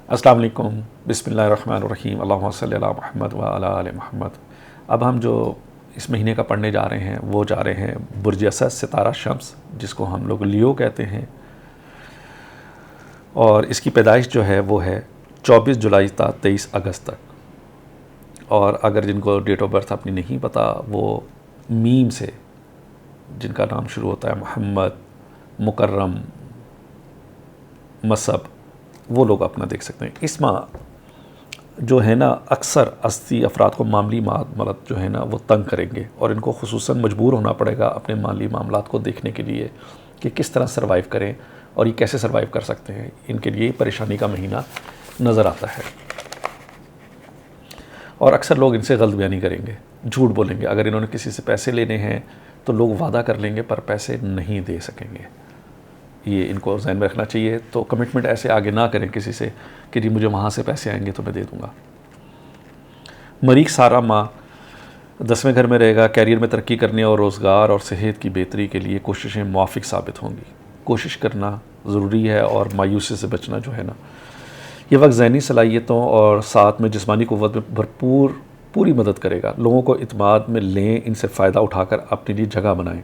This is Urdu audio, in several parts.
السلام علیکم، بسم اللہ الرحمن الرحیم، اللہم صلی علی محمد وعلی آل محمد۔ اب ہم جو اس مہینے کا پڑھنے جا رہے ہیں وہ جا رہے ہیں برج اسد، ستارہ شمس، جس کو ہم لوگ لیو کہتے ہیں، اور اس کی پیدائش جو ہے وہ ہے 24 جولائی تا 23 اگست تک۔ اور اگر جن کو ڈیٹ آف برتھ اپنی نہیں پتہ، وہ میم سے جن کا نام شروع ہوتا ہے محمد، مکرم، مصب، وہ لوگ اپنا دیکھ سکتے ہیں۔ اس ماہ جو ہے نا اکثر استی افراد کو معاملی معاملات جو ہے نا وہ تنگ کریں گے، اور ان کو خصوصاً مجبور ہونا پڑے گا اپنے مالی معاملات کو دیکھنے کے لیے کہ کس طرح سروائیو کریں اور یہ کیسے سروائیو کر سکتے ہیں۔ ان کے لیے پریشانی کا مہینہ نظر آتا ہے، اور اکثر لوگ ان سے غلط بیانی کریں گے، جھوٹ بولیں گے۔ اگر انہوں نے کسی سے پیسے لینے ہیں تو لوگ وعدہ کر لیں گے پر پیسے نہیں دے سکیں گے۔ یہ ان کو ذہن میں رکھنا چاہیے۔ تو کمٹمنٹ ایسے آگے نہ کریں کسی سے کہ جی مجھے وہاں سے پیسے آئیں گے تو میں دے دوں گا۔ مریخ سارا ماہ 10ویں گھر میں رہے گا۔ کیریئر میں ترقی کرنے اور روزگار اور صحت کی بہتری کے لیے کوششیں موافق ثابت ہوں گی۔ کوشش کرنا ضروری ہے اور مایوسی سے بچنا جو ہے نا، یہ وقت ذہنی صلاحیتوں اور ساتھ میں جسمانی قوت میں پوری مدد کرے گا۔ لوگوں کو اعتماد میں لیں، ان سے فائدہ اٹھا کر اپنے لیے جگہ بنائیں۔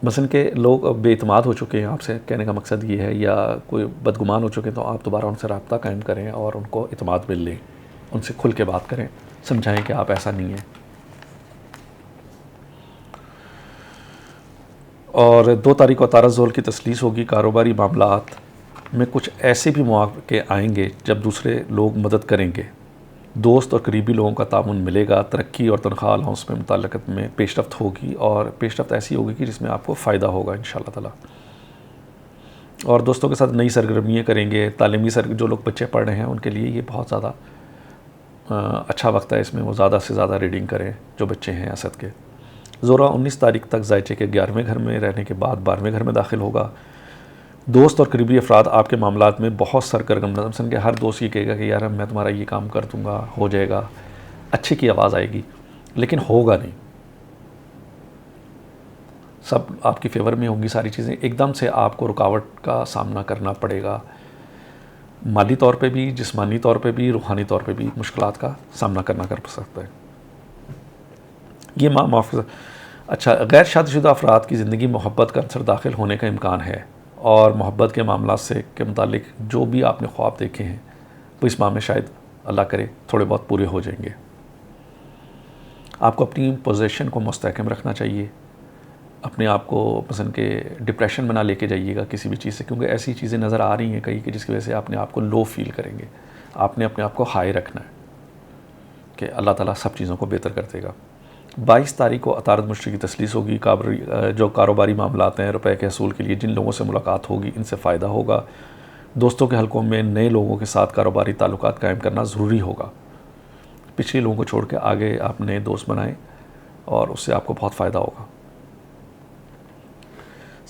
مثلاً کہ لوگ بے اعتماد ہو چکے ہیں آپ سے، کہنے کا مقصد یہ ہے، یا کوئی بدگمان ہو چکے ہیں، تو آپ دوبارہ ان سے رابطہ قائم کریں اور ان کو اعتماد میں لیں، ان سے کھل کے بات کریں، سمجھائیں کہ آپ ایسا نہیں ہیں۔ اور 2 تاریخ کو عطارد ذوال کی تثلیث ہوگی۔ کاروباری معاملات میں کچھ ایسے بھی مواقع آئیں گے جب دوسرے لوگ مدد کریں گے۔ دوست اور قریبی لوگوں کا تعاون ملے گا۔ ترقی اور تنخواہ الاؤنس میں متعلقات میں پیش رفت ہوگی، اور پیش رفت ایسی ہوگی کہ جس میں آپ کو فائدہ ہوگا انشاءاللہ تعالی۔ اور دوستوں کے ساتھ نئی سرگرمیاں کریں گے۔ تعلیمی جو لوگ بچے پڑھ رہے ہیں ان کے لیے یہ بہت زیادہ اچھا وقت ہے، اس میں وہ زیادہ سے زیادہ ریڈنگ کریں جو بچے ہیں اسد کے۔ زورہ 19 تاریخ تک ذائچے کے 11ویں گھر میں رہنے کے بعد 12ویں گھر میں داخل ہوگا۔ دوست اور قریبی افراد آپ کے معاملات میں بہت سرگرم نظر مثلاً کہ ہر دوست یہ کہے گا کہ یار میں تمہارا یہ کام کر دوں گا، ہو جائے گا، اچھے کی آواز آئے گی، لیکن ہوگا نہیں۔ سب آپ کی فیور میں ہوں گی ساری چیزیں، ایک دم سے آپ کو رکاوٹ کا سامنا کرنا پڑے گا، مالی طور پہ بھی، جسمانی طور پہ بھی، روحانی طور پہ بھی مشکلات کا سامنا کرنا کر سکتا ہے یہ ماہ۔ اچھا، غیر شادی شدہ افراد کی زندگی محبت کا عنصر داخل ہونے کا امکان ہے، اور محبت کے معاملات سے کے متعلق جو بھی آپ نے خواب دیکھے ہیں وہ اس ماہ میں شاید اللہ کرے تھوڑے بہت پورے ہو جائیں گے۔ آپ کو اپنی پوزیشن کو مستحکم رکھنا چاہیے، اپنے آپ کو مثلا کہ ڈپریشن میں نہ لے کے جائیے گا کسی بھی چیز سے، کیونکہ ایسی چیزیں نظر آ رہی ہیں کئی کہ جس کی وجہ سے اپنے آپ کو لو فیل کریں گے۔ آپ نے اپنے آپ کو ہائی رکھنا ہے کہ اللہ تعالیٰ سب چیزوں کو بہتر کر دے گا۔ 22 تاریخ کو عطارد مشتری کی تثلیث ہوگی۔ جو کاروباری معاملات ہیں، روپے کے حصول کے لیے جن لوگوں سے ملاقات ہوگی ان سے فائدہ ہوگا۔ دوستوں کے حلقوں میں نئے لوگوں کے ساتھ کاروباری تعلقات قائم کرنا ضروری ہوگا۔ پچھلے لوگوں کو چھوڑ کے آگے آپ نئے دوست بنائیں اور اس سے آپ کو بہت فائدہ ہوگا۔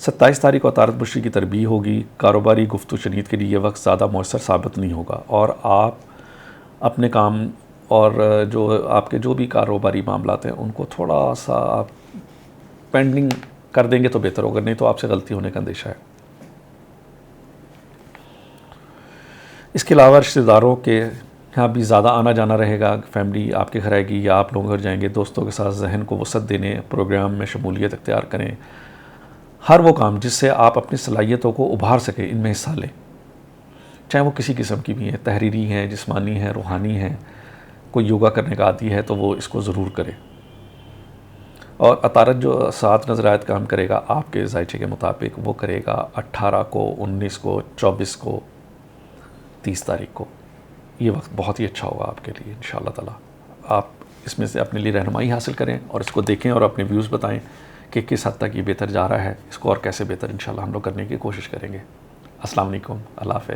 27 تاریخ کو عطارد مشتری کی تربیت ہوگی۔ کاروباری گفت و شنید کے لیے یہ وقت زیادہ مؤثر ثابت نہیں ہوگا، اور آپ اپنے کام اور جو آپ کے جو بھی کاروباری معاملات ہیں ان کو تھوڑا سا آپ پینڈنگ کر دیں گے تو بہتر ہوگا، نہیں تو آپ سے غلطی ہونے کا اندیشہ ہے۔ اس کے علاوہ رشتہ داروں کے یہاں بھی زیادہ آنا جانا رہے گا۔ فیملی آپ کے گھر آئے گی یا آپ لوگوں کے گھر جائیں گے۔ دوستوں کے ساتھ ذہن کو وسعت دینے پروگرام میں شمولیت اختیار کریں۔ ہر وہ کام جس سے آپ اپنی صلاحیتوں کو ابھار سکیں ان میں حصہ لیں، چاہے وہ کسی قسم کی بھی ہیں، تحریری ہیں، جسمانی ہیں، روحانی ہیں۔ کوئی یوگا کرنے کا عادی ہے تو وہ اس کو ضرور کرے۔ اور عطارد جو 7 نظرات کام کرے گا آپ کے ذائچے کے مطابق، وہ کرے گا 18 کو، 19 کو، 24 کو، 30 تاریخ کو۔ یہ وقت بہت ہی اچھا ہوگا آپ کے لیے انشاءاللہ تعالی۔ آپ اس میں سے اپنے لیے رہنمائی حاصل کریں اور اس کو دیکھیں اور اپنے ویوز بتائیں کہ کس حد تک یہ بہتر جا رہا ہے، اس کو اور کیسے بہتر انشاءاللہ ہم لوگ کرنے کی کوشش کریں گے۔ السلام علیکم، اللہ حافظ۔